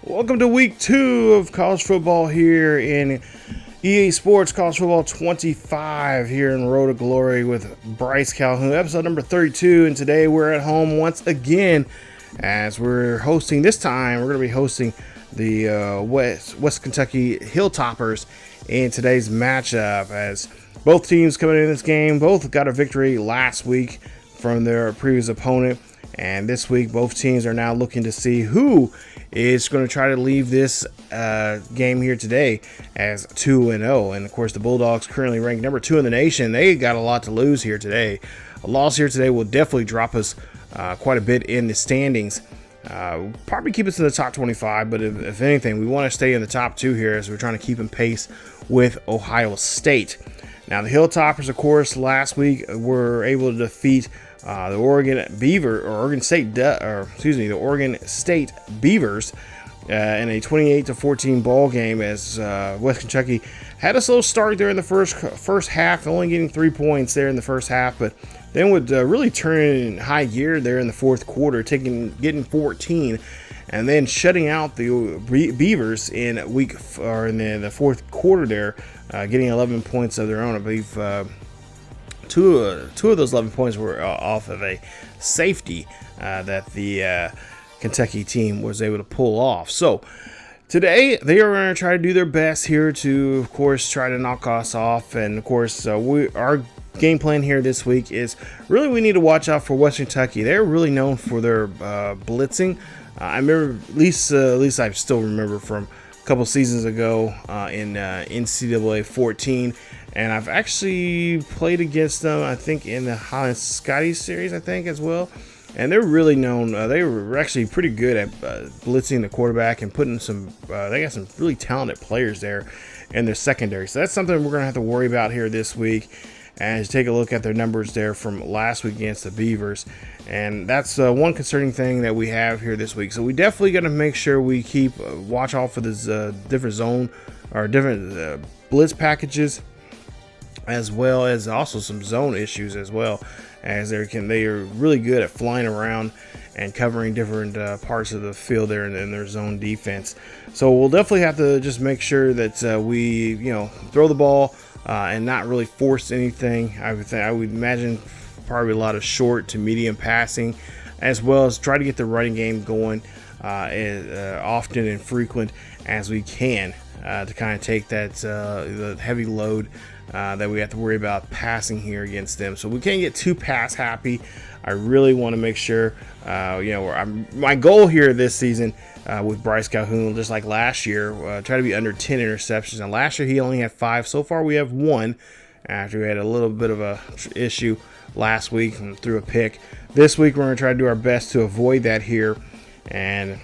Welcome to week 2 of college football here in EA Sports College Football 25 here in Road to Glory with Bryce Calhoun, episode number 32. And today we're at home once again as we're hosting. This time we're going to be hosting the West Kentucky Hilltoppers in today's matchup, as both teams coming in this game both got a victory last week from their previous opponent. And this week, both teams are now looking to see who is going to try to leave this game here today as 2-0. And of course, the Bulldogs currently ranked number 2 in the nation. They got a lot to lose here today. A loss here today will definitely drop us quite a bit in the standings. Probably keep us in the top 25, but if anything, we want to stay in the top 2 here as we're trying to keep in pace with Ohio State. Now, the Hilltoppers, of course, last week were able to defeat the Oregon State Beavers in a 28-14 ball game, as West Kentucky had a slow start there in the first half, only getting 3 points there in the first half, but then would really turn in high gear there in the fourth quarter, getting 14, and then shutting out the Beavers in the fourth quarter there, getting 11 points of their own. I believe two of those 11 points were off of a safety that the Kentucky team was able to pull off. So today they are going to try to do their best here to, of course, try to knock us off. And of course, our game plan here this week is really we need to watch out for West Kentucky. They're really known for their blitzing. I remember, at least I still remember from a couple seasons ago in NCAA 14. And I've actually played against them, I think, in the Highland Scotty series, I think, as well. And they're really known. They were actually pretty good at blitzing the quarterback and putting they got some really talented players there in their secondary. So that's something we're going to have to worry about here this week. And take a look at their numbers there from last week against the Beavers. And that's one concerning thing that we have here this week. So we definitely got to make sure we keep watch out for this different zone or different blitz packages, as well as also some zone issues as well, as they are really good at flying around and covering different parts of the field there in their zone defense. So we'll definitely have to just make sure that we throw the ball and not really force anything. I would imagine probably a lot of short to medium passing, as well as try to get the running game going as often and frequent as we can to kind of take that the heavy load that we have to worry about passing here against them. So we can't get too pass happy. I really want to make sure, my goal here this season with Bryce Calhoun, just like last year, try to be under 10 interceptions. And last year he only had 5. So far we have 1 after we had a little bit of a issue last week and threw a pick. This week we're going to try to do our best to avoid that here. And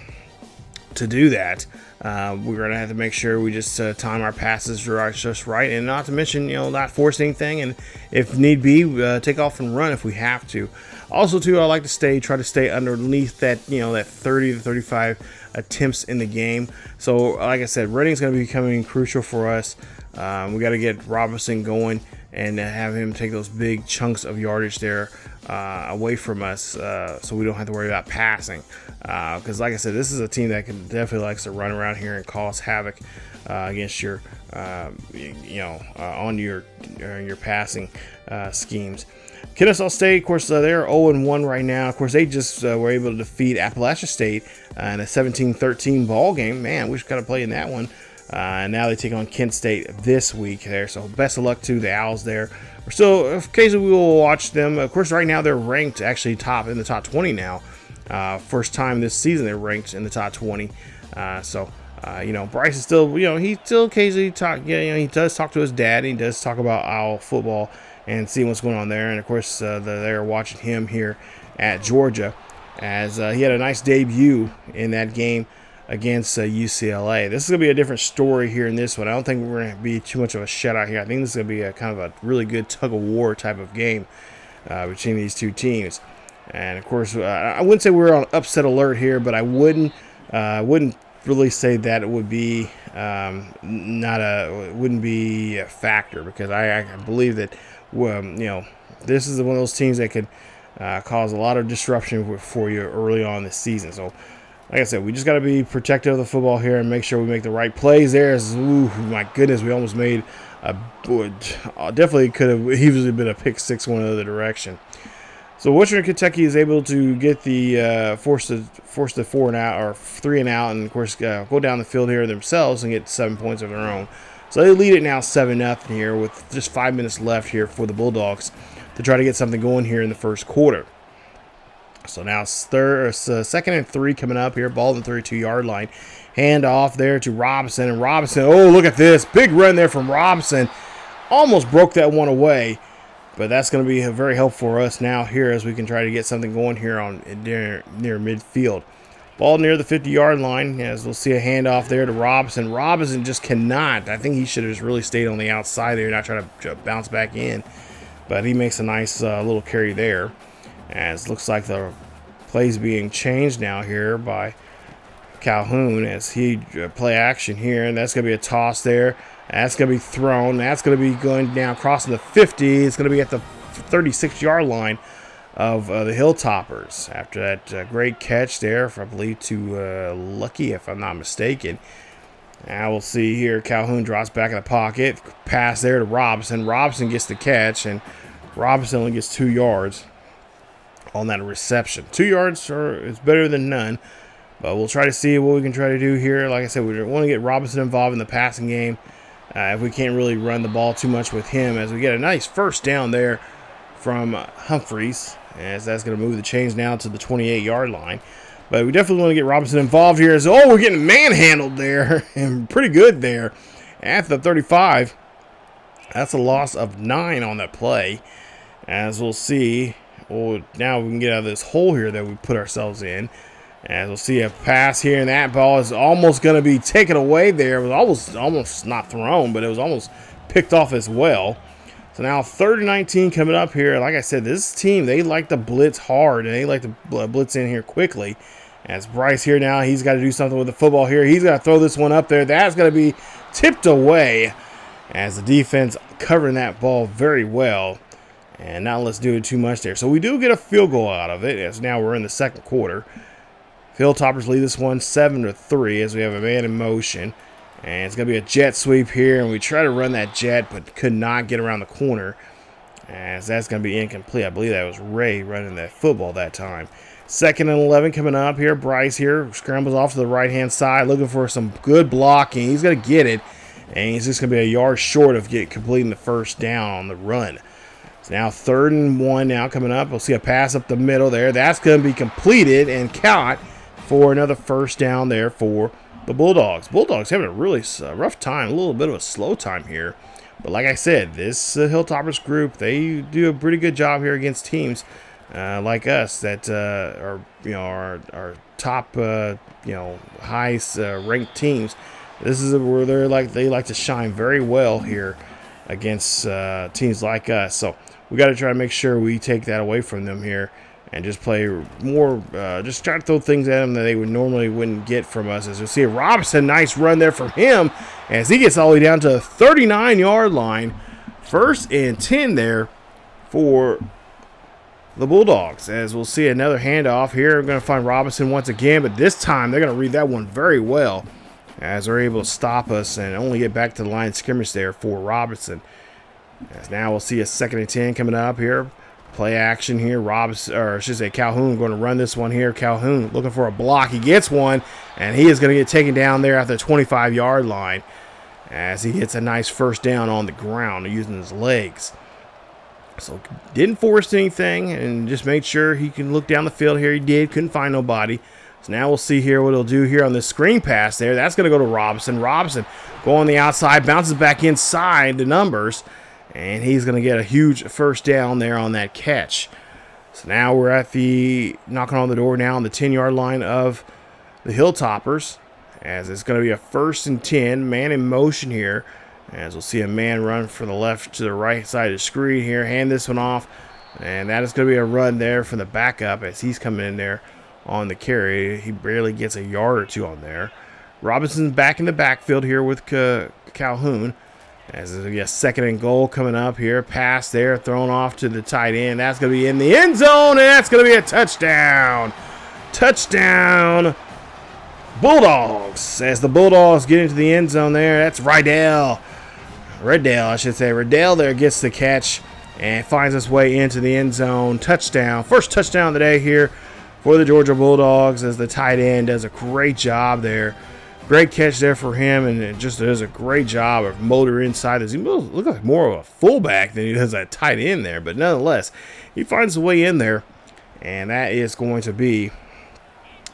to do that, we're going to have to make sure we just time our passes just right, and not to mention, not force anything, and if need be, take off and run if we have to. Also, too, I like to try to stay underneath that, that 30 to 35 attempts in the game. So, like I said, running is going to be becoming crucial for us. We got to get Robinson going and have him take those big chunks of yardage there away from us, so we don't have to worry about passing. Because, like I said, this is a team that definitely likes to run around here and cause havoc against your, on your passing schemes. Kennesaw State, of course, they're 0-1 right now. Of course, they just were able to defeat Appalachia State in a 17-13 ball game. Man, we just got to play in that one. And now they take on Kent State this week there. So best of luck to the Owls there. We're still, occasionally we will watch them. Of course, right now they're ranked actually in the top 20 now. First time this season they're ranked in the top 20. Bryce is still, he still occasionally he does talk to his dad. And he does talk about Owl football and see what's going on there. And of course, they're watching him here at Georgia, as he had a nice debut in that game against UCLA. This is going to be a different story here in this one. I don't think we're going to be too much of a shutout here. I think this is going to be a kind of a really good tug-of-war type of game between these two teams. And of course, I wouldn't say we're on upset alert here, but I wouldn't really say that it would be wouldn't be a factor, because I believe that this is one of those teams that could cause a lot of disruption for you early on this season. So like I said, we just got to be protective of the football here and make sure we make the right plays there. Ooh, my goodness, we almost made definitely could have easily been a pick six one other direction. So Western Kentucky is able to get the force the 4 and out or 3 and out, and of course go down the field here themselves and get 7 points of their own. So they lead it now 7-0 here with just 5 minutes left here for the Bulldogs to try to get something going here in the first quarter. So now it's 2nd and 3 coming up here. Ball in the 32-yard line. Hand off there to Robinson, and Robinson. Oh, look at this big run there from Robinson. Almost broke that one away. But that's going to be very helpful for us now here as we can try to get something going here on near midfield. Ball near the 50-yard line, as we'll see a handoff there to Robinson. Robinson just cannot. I think he should have just really stayed on the outside there, not trying to bounce back in. But he makes a nice little carry there. As it looks like the play's being changed now here by Calhoun as he play action here. And that's going to be a toss there. That's going to be thrown. That's going to be going down, crossing the 50. It's going to be at the 36-yard line of the Hilltoppers after that great catch there, I believe, to Lucky, if I'm not mistaken. Now we'll see here. Calhoun drops back in the pocket. Pass there to Robinson. Robinson gets the catch, and Robinson only gets 2 yards on that reception. 2 yards is better than none. But we'll try to see what we can try to do here. Like I said, we want to get Robinson involved in the passing game. If we can't really run the ball too much with him, as we get a nice first down there from Humphreys, as that's going to move the chains now to the 28-yard line. But we definitely want to get Robinson involved here. As we're getting manhandled there, and pretty good there at the 35. That's a loss of 9 on that play. As we'll see, now we can get out of this hole here that we put ourselves in. As we'll see a pass here, and that ball is almost going to be taken away there. It was almost not thrown, but it was almost picked off as well. So now 3rd and 19 coming up here. Like I said, this team, they like to blitz hard, and they like to blitz in here quickly. As Bryce here now, he's got to do something with the football here. He's got to throw this one up there. That's going to be tipped away as the defense covering that ball very well. And not let's do it too much there. So we do get a field goal out of it, as now we're in the second quarter. Hilltoppers lead this one 7-3 as we have a man in motion. And it's going to be a jet sweep here. And we try to run that jet, but could not get around the corner. As that's going to be incomplete. I believe that was Ray running that football that time. 2nd and 11 coming up here. Bryce here scrambles off to the right-hand side, looking for some good blocking. He's going to get it. And he's just going to be a yard short of completing the first down on the run. So now 3rd and 1 now coming up. We'll see a pass up the middle there. That's going to be completed and caught for another first down there for the Bulldogs. Bulldogs having a really rough time, a little bit of a slow time here. But like I said, this Hilltoppers group, they do a pretty good job here against teams like us that are our top highest ranked teams. This is where they like to shine very well here against teams like us. So we got to try to make sure we take that away from them here. And just play more, just try to throw things at them that they wouldn't get from us. As you'll see, Robinson, nice run there from him as he gets all the way down to the 39-yard line. 1st and 10 there for the Bulldogs. As we'll see another handoff here. We're going to find Robinson once again, but this time they're going to read that one very well as they're able to stop us and only get back to the line of scrimmage there for Robinson. As now we'll see a 2nd and 10 coming up here. Play action here. Calhoun going to run this one here. Calhoun looking for a block. He gets one, and he is going to get taken down there at the 25-yard line as he gets a nice first down on the ground using his legs. So didn't force anything and just made sure he can look down the field here. He did. Couldn't find nobody. So now we'll see here what he'll do here on this screen pass there. That's going to go to Robinson. Robinson go on the outside, bounces back inside the numbers. And he's going to get a huge first down there on that catch. So now we're at the knocking on the door now on the 10-yard line of the Hilltoppers. As it's going to be a 1st and 10, man in motion here. As we'll see a man run from the left to the right side of the screen here. Hand this one off. And that is going to be a run there from the backup as he's coming in there on the carry. He barely gets a yard or two on there. Robinson's back in the backfield here with Calhoun. As there's going to be a 2nd and goal coming up here. Pass there, thrown off to the tight end. That's going to be in the end zone, and that's going to be a touchdown. Touchdown Bulldogs, as the Bulldogs get into the end zone there. That's Riddell, I should say. Riddell there gets the catch and finds his way into the end zone. Touchdown. First touchdown of the day here for the Georgia Bulldogs, as the tight end does a great job there. Great catch there for him, and it just does a great job of motor inside. He looks like more of a fullback than he does a tight end there, but nonetheless, he finds a way in there, and that is going to be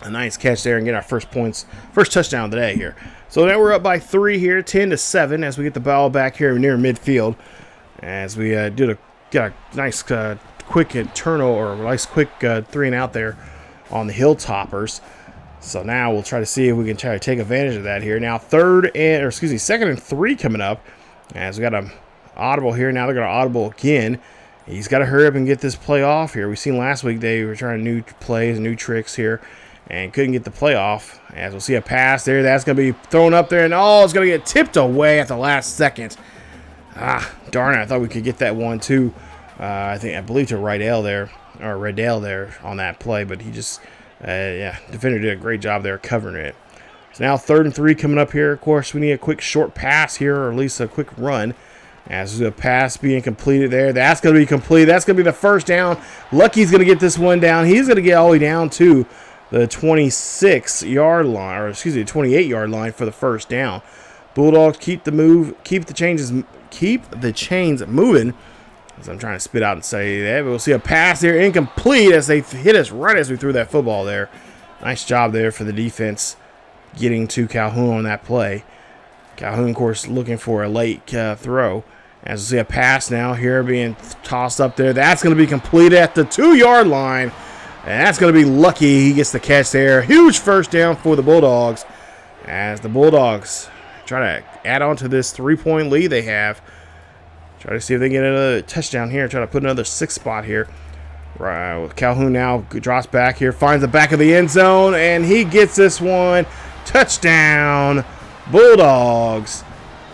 a nice catch there and get our first touchdown of the day here. So now we're up by 3 here, 10-7, as we get the ball back here near midfield, as we got a nice quick turnover, or nice quick 3 and out there on the Hilltoppers. So now we'll try to see if we can try to take advantage of that here. Now second and 3 coming up, as we got an audible here. Now they're going to audible again. He's got to hurry up and get this play off here. We seen last week they were trying new plays, new tricks here, and couldn't get the play off. As we'll see a pass there, that's going to be thrown up there, and it's going to get tipped away at the last second. Darn it! I thought we could get that one too. I believe to Riddell there on that play, but he just. Defender did a great job there covering it. So now 3rd and 3 coming up here. Of course, we need a quick short pass here, or at least a quick run. As the pass being completed there, that's going to be complete. That's going to be the first down. Lucky's going to get this one down. He's going to get all the way down to the 26-yard line, or excuse me, the 28-yard line for the first down. Bulldogs keep the chains moving. As I'm trying to spit out and say that, but we'll see a pass there, incomplete, as they hit us right as we threw that football there. Nice job there for the defense getting to Calhoun on that play. Calhoun, of course, looking for a late throw. As we see a pass now here being tossed up there. That's going to be completed at the 2-yard line. And that's going to be Lucky. He gets the catch there. Huge first down for the Bulldogs, as the Bulldogs try to add on to this 3-point lead they have. Try to see if they get another touchdown here. Try to put another 6th spot here. Right, Calhoun now drops back here, finds the back of the end zone, and he gets this one. Touchdown, Bulldogs,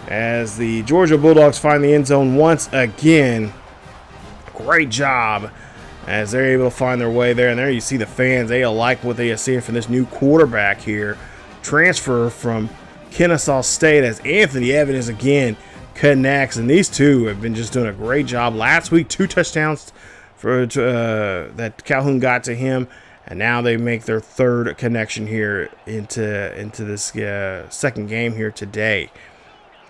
as the Georgia Bulldogs find the end zone once again. Great job as they're able to find their way there. And there you see the fans. They like what they are seeing from this new quarterback here. Transfer from Kennesaw State, as Anthony Evans again connects, and these two have been just doing a great job. Last week, 2 touchdowns that Calhoun got to him, and now they make their 3rd connection here into this second game here today.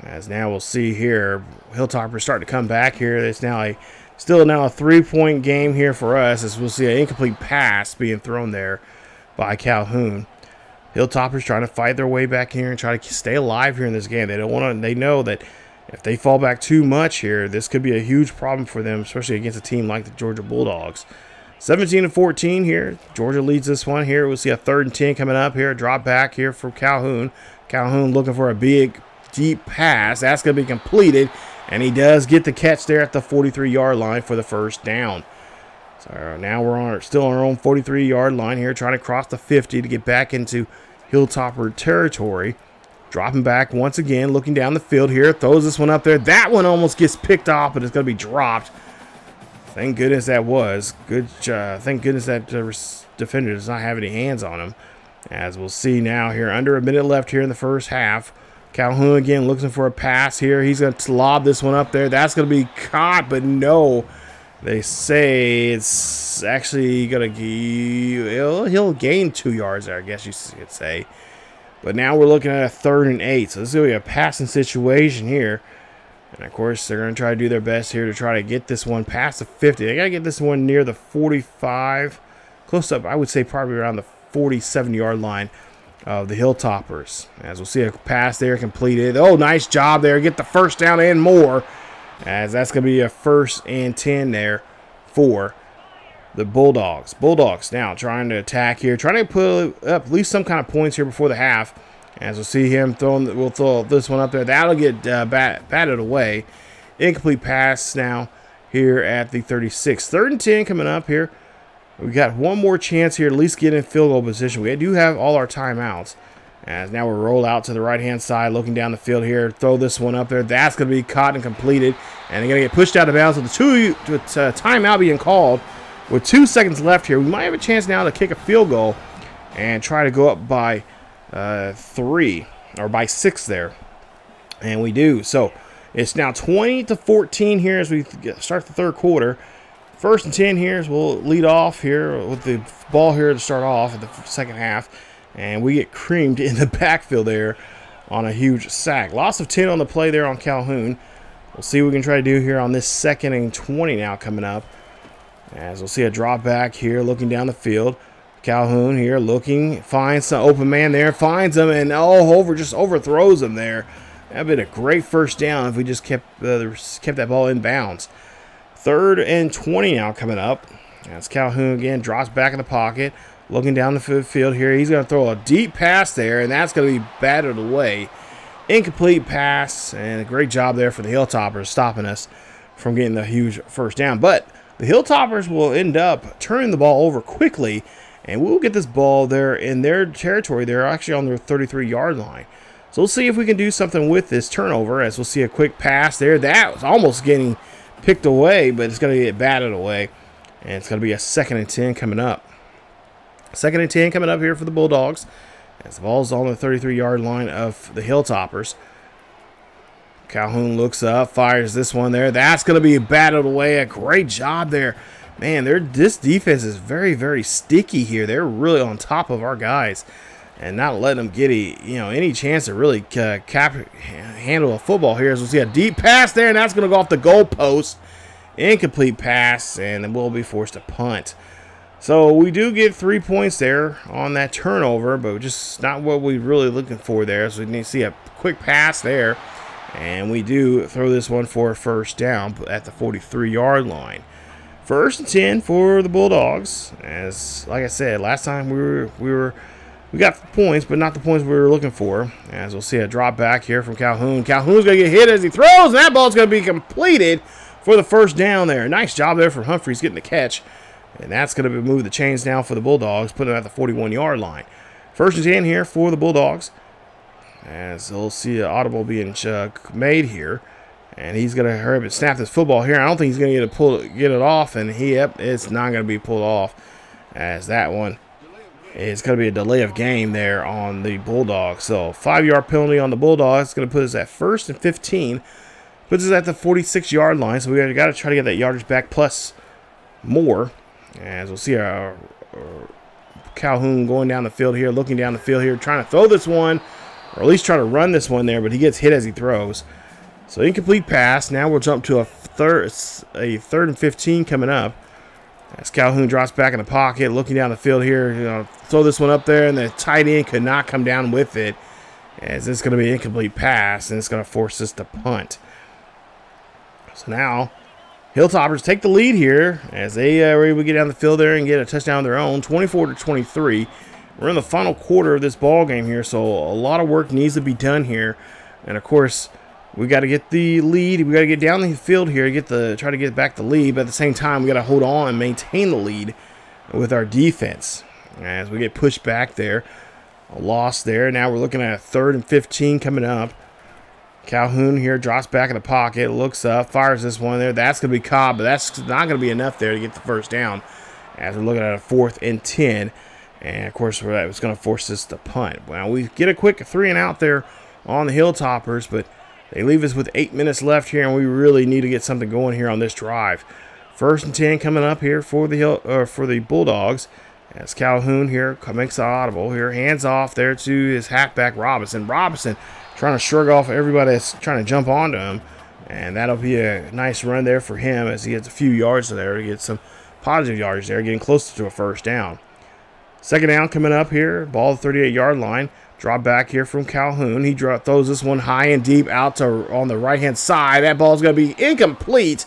As now we'll see here, Hilltoppers starting to come back here. It's now still a 3-point game here for us, as we'll see an incomplete pass being thrown there by Calhoun. Hilltoppers trying to fight their way back here and try to stay alive here in this game. They know that if they fall back too much here, this could be a huge problem for them, especially against a team like the Georgia Bulldogs. 17-14 here. Georgia leads this one here. We'll see a 3rd and 10 coming up here. Drop back here for Calhoun. Calhoun looking for a big, deep pass. That's going to be completed, and he does get the catch there at the 43-yard line for the first down. So now we're still on our own 43-yard line here, trying to cross the 50 to get back into Hilltopper territory. Dropping back once again, looking down the field here. Throws this one up there. That one almost gets picked off, but it's going to be dropped. Thank goodness that was. Good job. Thank goodness that defender does not have any hands on him. As we'll see now here, under a minute left here in the first half. Calhoun again looking for a pass here. He's going to lob this one up there. That's going to be caught, but no. They say it's actually going to he'll gain 2 yards there, I guess you could say. But now we're looking at a 3rd and 8. So this is going to be a passing situation here. And, of course, they're going to try to do their best here to try to get this one past the 50. They got to get this one near the 45. Close up, I would say probably around the 47-yard line of the Hilltoppers. As we'll see a pass there completed. Oh, nice job there. Get the first down and more. As that's going to be a 1st and 10 there for the Bulldogs. Bulldogs now trying to attack here, trying to put up at least some kind of points here before the half. As we'll see him we'll throw this one up there. That'll get batted away. Incomplete pass now here at the 36. 3rd and 10 coming up here. We got one more chance here, at least get in field goal position. We do have all our timeouts. As now we're rolled out to the right-hand side, looking down the field here. Throw this one up there. That's going to be caught and completed. And they're going to get pushed out of bounds with timeout being called. With 2 seconds left here, we might have a chance now to kick a field goal and try to go up by 3 or by 6 there. And we do. So it's now 20-14 here as we start the third quarter. 1st and 10 here, so we'll lead off here with the ball here to start off at the second half. And we get creamed in the backfield there on a huge sack. Loss of 10 on the play there on Calhoun. We'll see what we can try to do here on this 2nd and 20 now coming up. As we'll see a drop back here looking down the field. Calhoun here looking, finds some open man there, finds him, and just overthrows him there. That would have been a great first down if we just kept that ball in bounds. 3rd and 20 now coming up. As Calhoun again drops back in the pocket, looking down the field here. He's going to throw a deep pass there, and that's going to be batted away. Incomplete pass, and a great job there for the Hilltoppers stopping us from getting the huge first down. But the Hilltoppers will end up turning the ball over quickly, and we'll get this ball there in their territory. They're actually on their 33-yard line. So we'll see if we can do something with this turnover, as we'll see a quick pass there. That was almost getting picked away, but it's going to get batted away. And it's going to be a 2nd and 10 coming up. 2nd and 10 coming up here for the Bulldogs, as the ball's on the 33-yard line of the Hilltoppers. Calhoun looks up, fires this one there. That's going to be batted away. A great job there. Man, this defense is very, very sticky here. They're really on top of our guys and not letting them get any chance to really handle a football here. As we'll see a deep pass there, and that's going to go off the goal post. Incomplete pass, and then we'll be forced to punt. So we do get 3 points there on that turnover, but just not what we're really looking for there. So we need to see a quick pass there. And we do throw this one for a first down at the 43-yard line. 1st and 10 for the Bulldogs. As like I said, last time we got the points, but not the points we were looking for. As we'll see a drop back here from Calhoun. Calhoun's going to get hit as he throws, and that ball's going to be completed for the first down there. Nice job there from Humphreys getting the catch. And that's going to move the chains now for the Bulldogs, putting it at the 41-yard line. 1st and 10 here for the Bulldogs. As we'll see an audible being made here. And he's going to hurry up and snap this football here. I don't think he's going to get it off. And it's not going to be pulled off. As that one is going to be a delay of game there on the Bulldogs. So 5-yard penalty on the Bulldogs. It's going to put us at 1st and 15. Puts us at the 46-yard line. So we got to try to get that yardage back plus more. As we'll see Calhoun going down the field here, looking down the field here, trying to throw this one, or at least try to run this one there, but he gets hit as he throws. So incomplete pass. Now we'll jump to a third and 15 coming up. As Calhoun drops back in the pocket, looking down the field here, throw this one up there, and the tight end could not come down with it. As it's going to be an incomplete pass, and it's going to force us to punt. So now Hilltoppers take the lead here as they are able to get down the field there and get a touchdown of their own, 24-23. We're in the final quarter of this ball game here, so a lot of work needs to be done here. And of course, we got to get the lead. We got to get down the field here to try to get back the lead. But at the same time, we got to hold on and maintain the lead with our defense as we get pushed back there. A loss there. Now we're looking at a 3rd and 15 coming up. Calhoun here drops back in the pocket, looks up, fires this one there. That's going to be caught, but that's not going to be enough there to get the first down. As we're looking at a 4th and 10. And, of course, it's going to force us to punt. Well, we get a quick 3 and out there on the Hilltoppers, but they leave us with 8 minutes left here, and we really need to get something going here on this drive. 1st and 10 coming up here for the Bulldogs. As Calhoun here makes an audible here, hands off there to his halfback Robinson. Robinson trying to shrug off everybody that's trying to jump onto him. And that'll be a nice run there for him as he gets a few yards there to get some positive yards there, getting closer to a first down. 2nd down coming up here, ball at the 38-yard line. Drop back here from Calhoun. He throws this one high and deep out on the right-hand side. That ball's going to be incomplete.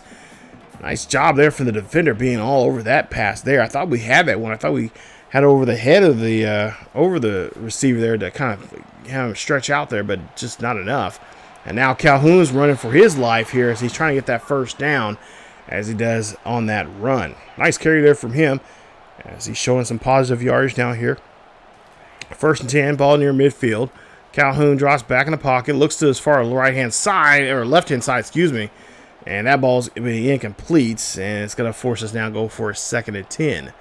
Nice job there for the defender being all over that pass there. I thought we had that one. I thought we had over the head of the receiver there to kind of have him stretch out there, but just not enough. And now Calhoun's running for his life here as he's trying to get that first down as he does on that run. Nice carry there from him as he's showing some positive yardage down here. 1st and 10, ball near midfield. Calhoun drops back in the pocket, looks to his far right-hand side, or left-hand side, excuse me. And that ball's incomplete, and it's going to force us now to go for a 2nd and 10.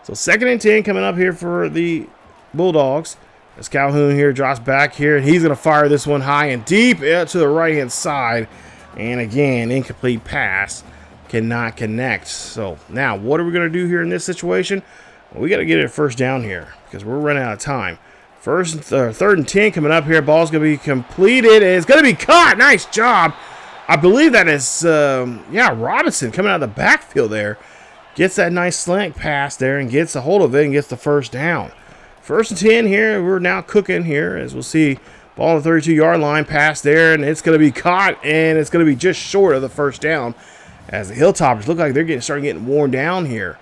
So 2nd and 10 coming up here for the Bulldogs. As Calhoun here drops back here, and he's going to fire this one high and deep to the right-hand side. And again, incomplete pass. Cannot connect. So now what are we going to do here in this situation? Well, we got to get it first down here because we're running out of time. Third and 10 coming up here. Ball's going to be completed. It's going to be caught. Nice job. I believe that is, Robinson coming out of the backfield there. Gets that nice slant pass there and gets a hold of it and gets the first down. First and 10 here. We're now cooking here, as we'll see. Ball on the 32-yard line, pass there, and it's going to be caught, and it's going to be just short of the first down as the Hilltoppers look like they're starting getting worn down here.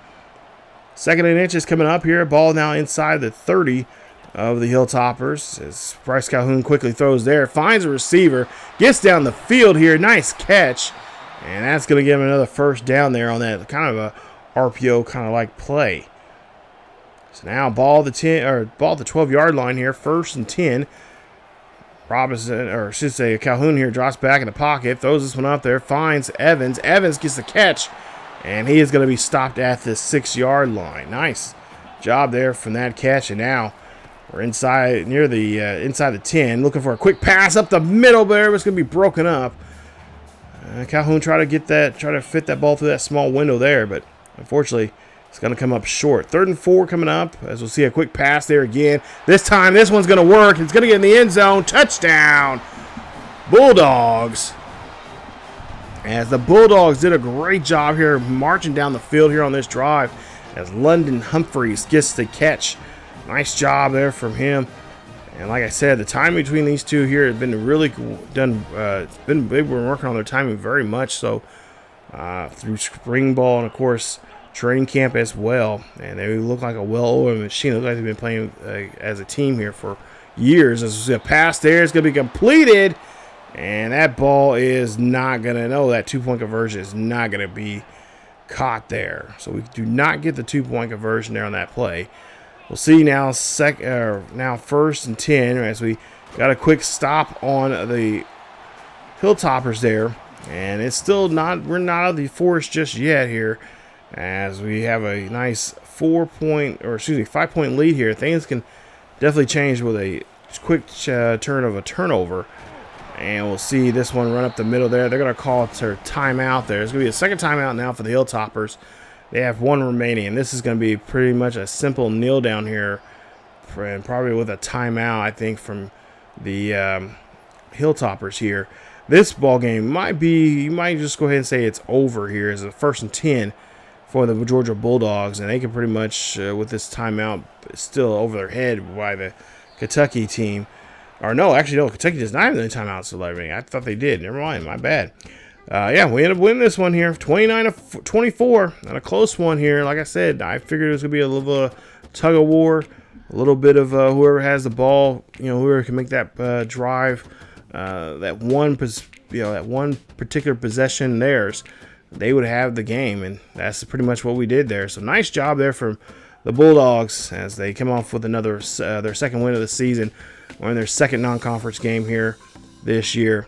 2nd and inches coming up here. Ball now inside the 30 of the Hilltoppers as Bryce Calhoun quickly throws there, finds a receiver, gets down the field here. Nice catch, and that's going to give him another first down there on that kind of a RPO kind of like play. So now ball at the 12-yard line here, 1st and 10. Robinson, or I should say Calhoun here, drops back in the pocket, throws this one up there, finds Evans. Evans gets the catch, and he is going to be stopped at the 6-yard line. Nice job there from that catch, and now we're inside near the inside the 10, looking for a quick pass up the middle, but it's going to be broken up. Calhoun try to fit that ball through that small window there, but unfortunately, it's going to come up short. 3rd and 4 coming up, as we'll see a quick pass there again. This time, this one's going to work. It's going to get in the end zone. Touchdown, Bulldogs. As the Bulldogs did a great job here marching down the field here on this drive as London Humphreys gets the catch. Nice job there from him. And like I said, the time between these two here has been really done. They've been working on their timing very much so through spring ball and, of course, training camp as well. And they look like a well-oiled machine. They look like they've been playing as a team here for years. As we see a pass there, it's going to be completed. And that ball is not going to, that 2-point conversion is not going to be caught there. So we do not get the 2-point conversion there on that play. We'll see now now 1st and 10 as we got a quick stop on the Hilltoppers there. And it's still not, we're not out of the forest just yet here as we have a nice 5-point lead here. Things can definitely change with a quick turn of a turnover. And we'll see this one run up the middle there. They're going to call it their timeout there. It's going to be a second timeout now for the Hilltoppers. They have one remaining, and this is going to be pretty much a simple kneel down here, and probably with a timeout, I think, from the Hilltoppers here. This ball game might be, you might just go ahead and say it's over here as a 1st and 10 for the Georgia Bulldogs, and they can pretty much, with this timeout still over their head by the Kentucky team. Or no, actually, no, Kentucky does not have any timeouts to let me. I thought they did. Never mind, my bad. We end up winning this one here, 29-24, and a close one here. Like I said, I figured it was going to be a little tug of war, a little bit of whoever has the ball, whoever can make that drive, that one particular possession theirs, they would have the game, and that's pretty much what we did there. So nice job there from the Bulldogs as they come off with another their second win of the season, or in their second non-conference game here this year,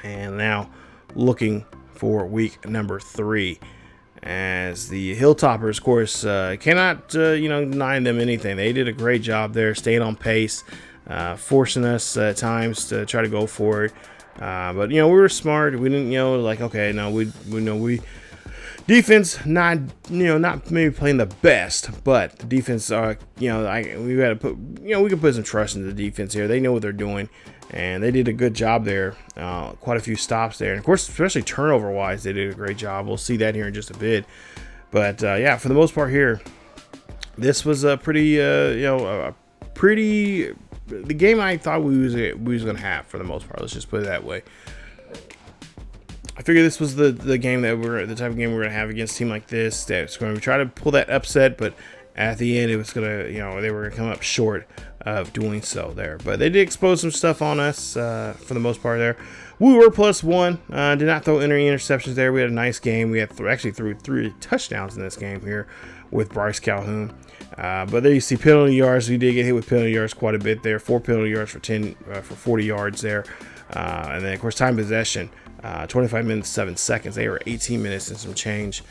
and now looking for week number 3 as the Hilltoppers, of course, cannot deny them anything. They did a great job there, staying on pace, forcing us at times to try to go for it. But we were smart. We didn't we defense not maybe playing the best, but the defense we got to put we can put some trust into the defense here. They know what they're doing. And they did a good job there. Quite a few stops there. And, of course, especially turnover-wise, they did a great job. We'll see that here in just a bit. But, for the most part here, this was a pretty, the game I thought we was going to have for the most part. Let's just put it that way. I figured this was the game that the type of game we're going to have against a team like this. That's going to try to pull that upset, but at the end, it was going to, they were going to come up short of doing so there. But they did expose some stuff on us for the most part there. We were +1. Did not throw any interceptions there. We had a nice game. We had actually threw 3 touchdowns in this game here with Bryce Calhoun. But there you see penalty yards. We did get hit with penalty yards quite a bit there. 4 penalty yards for 40 yards there. And then, of course, time possession. 25 minutes, 7 seconds. They were 18 minutes and some change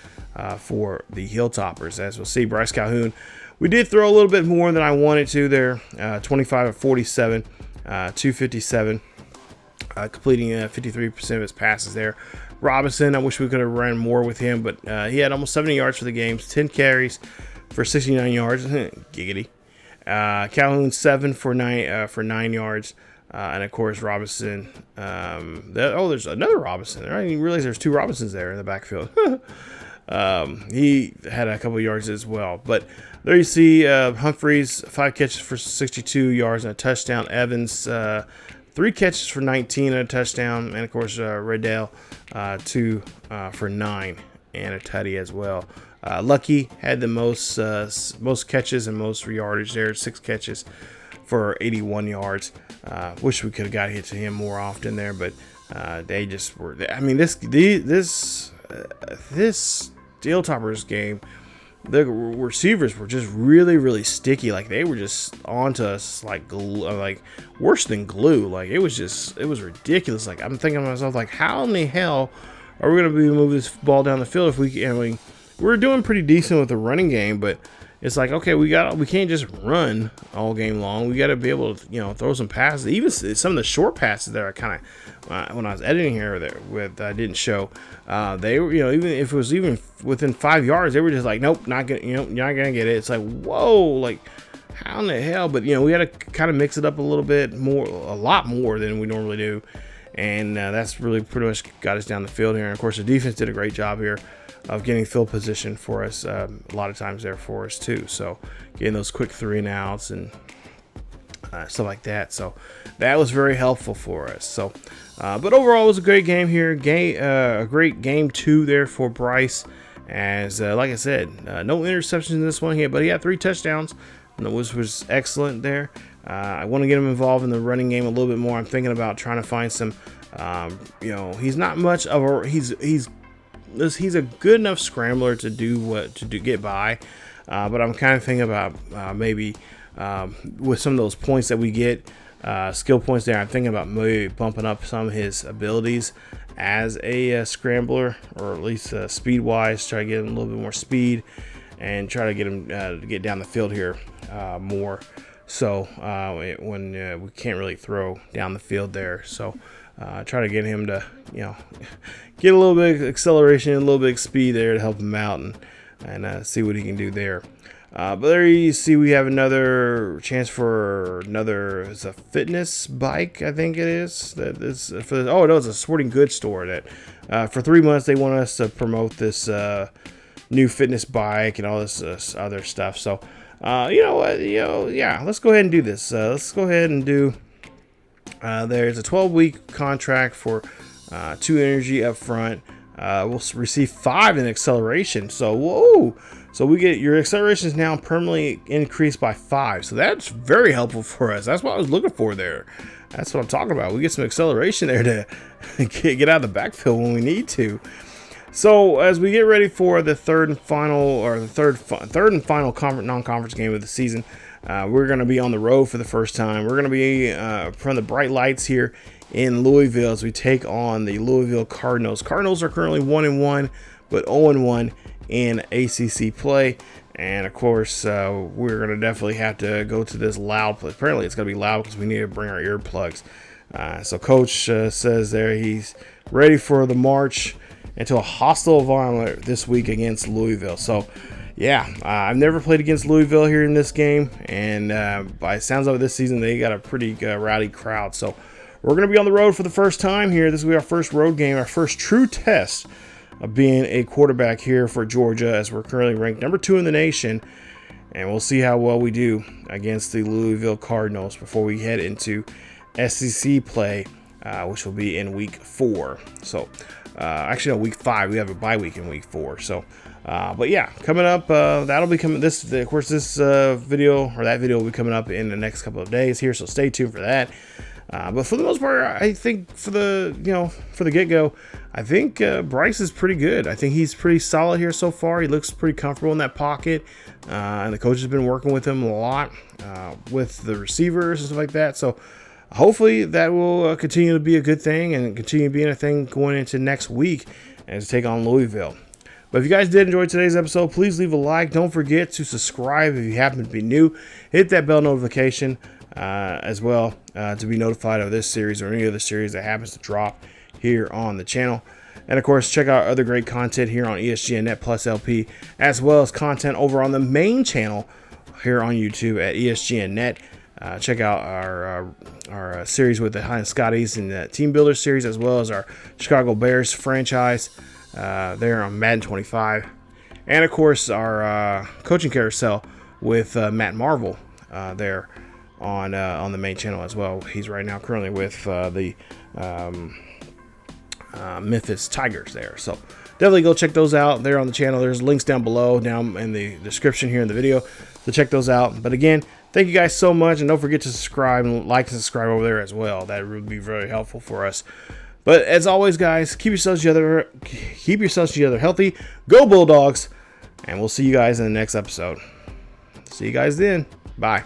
for the Hilltoppers. As we'll see, Bryce Calhoun We did throw a little bit more than I wanted to there. 25 of 47, 257, completing 53% of his passes there. Robinson, I wish we could have run more with him, but he had almost 70 yards for the game, 10 carries for 69 yards. Giggity. Calhoun 7 for 9 yards. And of course, Robinson. There's another Robinson there. I didn't even realize there's 2 Robinsons there in the backfield. He had a couple yards as well. But there you see Humphreys, 5 catches for 62 yards and a touchdown. Evans, 3 catches for 19 and a touchdown. And of course, Riddell, 2 for 9 and a tutty as well. Lucky had the most catches and most yardage there, 6 catches for 81 yards. Wish we could have got hit to him more often there, but they just were. I mean, this Hilltoppers game, the receivers were just really sticky. Like they were just onto us like glue, like worse than glue. Like it was ridiculous. Like I'm thinking to myself, like how in the hell are we going to be moving this ball down the field if we're doing pretty decent with the running game, but it's like, okay, we can't just run all game long. We got to be able to, throw some passes. Even some of the short passes there, I kind of, when I was editing here, I didn't show. They were, even if it was even within 5 yards, they were just like, nope, not gonna, you're not gonna get it. It's like, whoa, like how in the hell? But we got to kind of mix it up a little bit more, a lot more than we normally do, and that's really pretty much got us down the field here. And of course, the defense did a great job here of getting field position for us, a lot of times there for us too. So getting those quick 3 and outs and stuff like that. So that was very helpful for us. So, but overall, it was a great game here. A great game 2 there for Bryce. As like I said, no interceptions in this one here, but he had 3 touchdowns, which was excellent there. I want to get him involved in the running game a little bit more. I'm thinking about trying to find some. He's not much of a he's a good enough scrambler to get by, but I'm kind of thinking about maybe with some of those points that we get, skill points there. I'm thinking about maybe bumping up some of his abilities as a scrambler, or at least speed wise. Try to get him a little bit more speed and try to get him to get down the field here more. So when we can't really throw down the field there, so. Try to get him to, get a little bit of acceleration, a little bit of speed there to help him out and see what he can do there. But there you see we have another chance for it's a fitness bike, I think it is. It's a sporting goods store that for 3 months they want us to promote this new fitness bike and all this other stuff. So, let's go ahead and do this. Let's go ahead and do. There's a 12-week contract for 2 energy up front. We'll receive 5 in acceleration. So, whoa! So we get your acceleration is now permanently increased by 5. So that's very helpful for us. That's what I was looking for there. That's what I'm talking about. We get some acceleration there to get out of the backfield when we need to. So as we get ready for the third and final non-conference game of the season. We're going to be on the road for the first time. We're going to be from the bright lights here in Louisville as we take on the Louisville Cardinals. Cardinals are currently 1-1, but 0-1 in ACC play. And of course, we're going to definitely have to go to this loud play. Apparently, it's going to be loud because we need to bring our earplugs. So Coach says there he's ready for the march into a hostile environment this week against Louisville. So. Yeah, I've never played against Louisville here in this game, and by the sounds of it this season, they got a pretty rowdy crowd. So we're going to be on the road for the first time here. This will be our first road game, our first true test of being a quarterback here for Georgia, as we're currently ranked number 2 in the nation, and we'll see how well we do against the Louisville Cardinals before we head into SEC play, which will be in week 4. So, actually, no, week 5. We have a bye week in week 4. So. But yeah, coming up, that'll be coming. This video or that video will be coming up in the next couple of days here, so stay tuned for that. But for the most part, I think for the get-go, I think Bryce is pretty good. I think he's pretty solid here so far. He looks pretty comfortable in that pocket, and the coach has been working with him a lot with the receivers and stuff like that. So hopefully that will continue to be a good thing and continue being a thing going into next week as we take on Louisville. But if you guys did enjoy today's episode, please leave a like. Don't forget to subscribe if you happen to be new. Hit that bell notification as well to be notified of this series or any other series that happens to drop here on the channel. And of course, check out other great content here on ESGNet Plus LP, as well as content over on the main channel here on YouTube at ESGNet. Check out our series with the Heinz Scotties and the Team Builder series, as well as our Chicago Bears franchise there on Madden 25. And of course, our coaching carousel with Matt Marvel there on the main channel as well. He's right now currently with the Memphis Tigers there. So definitely go check those out there on the channel. There's links down below, down in the description here in the video, to check those out. But again, thank you guys so much, and don't forget to subscribe and like and subscribe over there as well. That would be very helpful for us. But as always, guys, keep yourselves together healthy. Go Bulldogs, and we'll see you guys in the next episode. See you guys then. Bye.